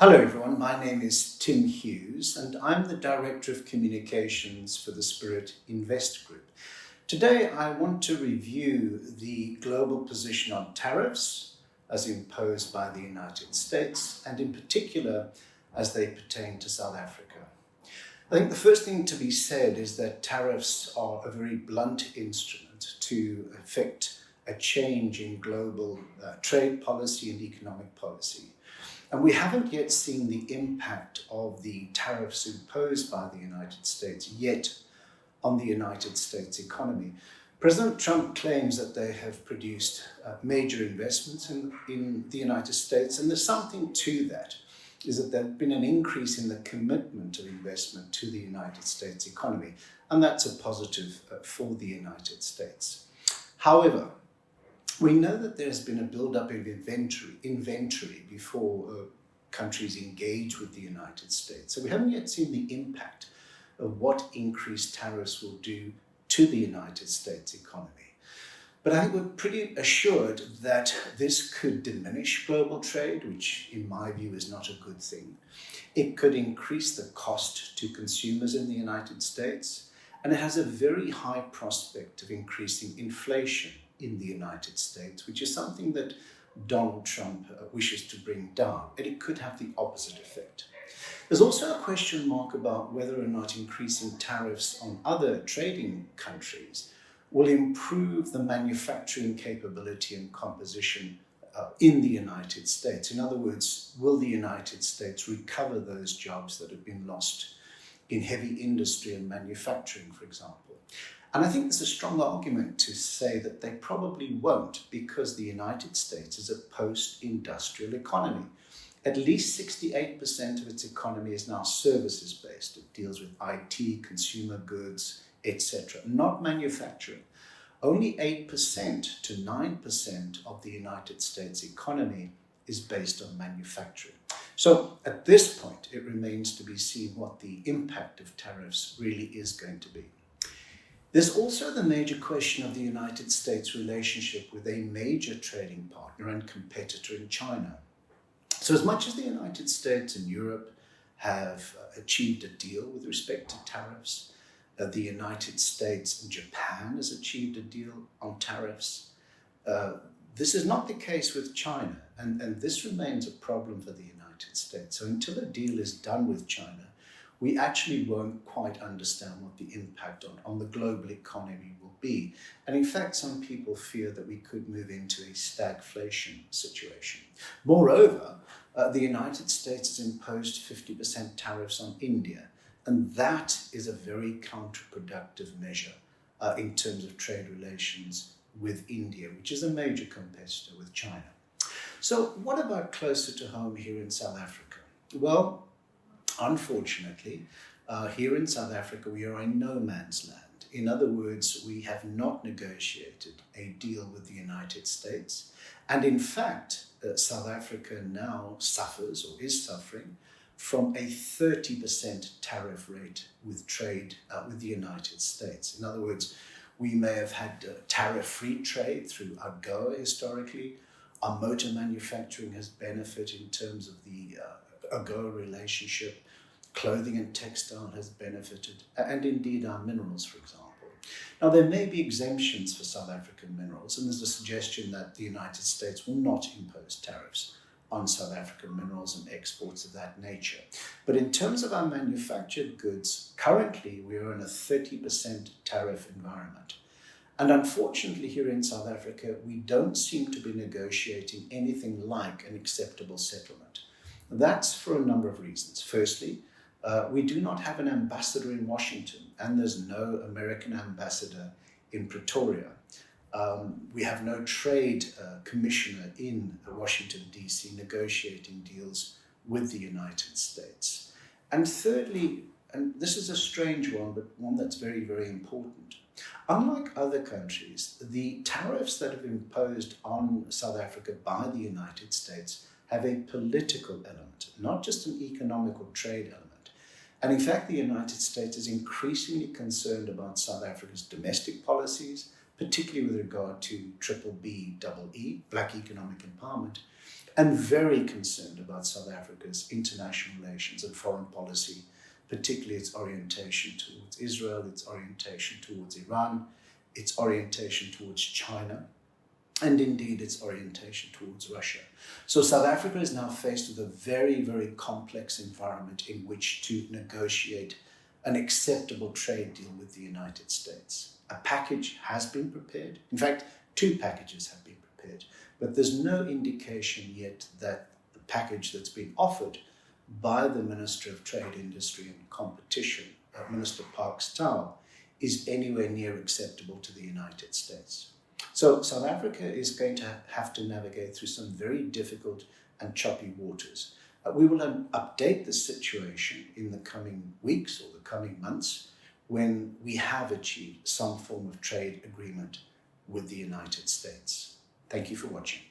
Hello everyone, my name is Tim Hughes and I'm the Director of Communications for the Spirit Invest Group. Today I want to review the global position on tariffs as imposed by the United States and in particular as they pertain to South Africa. I think the first thing to be said is that tariffs are a very blunt instrument to effect a change in global trade policy and economic policy. And we haven't yet seen the impact of the tariffs imposed by the United States yet on the United States economy. President Trump claims that they have produced major investments in the United States, and there's something to that, is that there's been an increase in the commitment of investment to the United States economy, and that's a positive for the United States. However, we know that there's been a build-up of inventory before countries engage with the United States. So we haven't yet seen the impact of what increased tariffs will do to the United States economy. But I think we're pretty assured that this could diminish global trade, which in my view is not a good thing. It could increase the cost to consumers in the United States, and it has a very high prospect of increasing inflation in the United States, which is something that Donald Trump wishes to bring down, and it could have the opposite effect. There's also a question mark about whether or not increasing tariffs on other trading countries will improve the manufacturing capability and composition in the United States. In other words, will the United States recover those jobs that have been lost in heavy industry and manufacturing, for example? And I think there's a strong argument to say that they probably won't, because the United States is a post-industrial economy. At least 68% of its economy is now services-based. It deals with IT, consumer goods, etc., not manufacturing. Only 8% to 9% of the United States economy is based on manufacturing. So at this point, it remains to be seen what the impact of tariffs really is going to be. There's also the major question of the United States' relationship with a major trading partner and competitor in China. So as much as the United States and Europe have achieved a deal with respect to tariffs, the United States and Japan has achieved a deal on tariffs, this is not the case with China, and this remains a problem for the United States. So until a deal is done with China, we actually won't quite understand what the impact on the global economy will be. And in fact, some people fear that we could move into a stagflation situation. Moreover, the United States has imposed 50% tariffs on India, and that is a very counterproductive measure in terms of trade relations with India, which is a major competitor with China. So what about closer to home here in South Africa? Well, unfortunately, here in South Africa, we are in no man's land. In other words, we have not negotiated a deal with the United States. And in fact, South Africa now suffers or is suffering from a 30% tariff rate with trade with the United States. In other words, we may have had tariff-free trade through AGOA historically. Our motor manufacturing has benefited in terms of the AGOA relationship. Clothing and textile has benefited, and indeed our minerals, for example. Now, there may be exemptions for South African minerals, and there's a suggestion that the United States will not impose tariffs on South African minerals and exports of that nature. But in terms of our manufactured goods, currently we are in a 30% tariff environment. And unfortunately, here in South Africa, we don't seem to be negotiating anything like an acceptable settlement. That's for a number of reasons. Firstly, we do not have an ambassador in Washington, and there's no American ambassador in Pretoria. We have no trade commissioner in Washington, D.C. negotiating deals with the United States. And thirdly, and this is a strange one, but one that's very, very important. Unlike other countries, the tariffs that have been imposed on South Africa by the United States have a political element, not just an economic or trade element. And in fact, the United States is increasingly concerned about South Africa's domestic policies, particularly with regard to BBBEE, Black Economic Empowerment, and very concerned about South Africa's international relations and foreign policy, particularly its orientation towards Israel, its orientation towards Iran, its orientation towards China, and indeed its orientation towards Russia. So South Africa is now faced with a very, very complex environment in which to negotiate an acceptable trade deal with the United States. A package has been prepared. In fact, 2 packages have been prepared, but there's no indication yet that the package that's been offered by the Minister of Trade, Industry and Competition, Minister Parks Tau, is anywhere near acceptable to the United States. So South Africa is going to have to navigate through some very difficult and choppy waters. We will update the situation in the coming weeks or the coming months when we have achieved some form of trade agreement with the United States. Thank you for watching.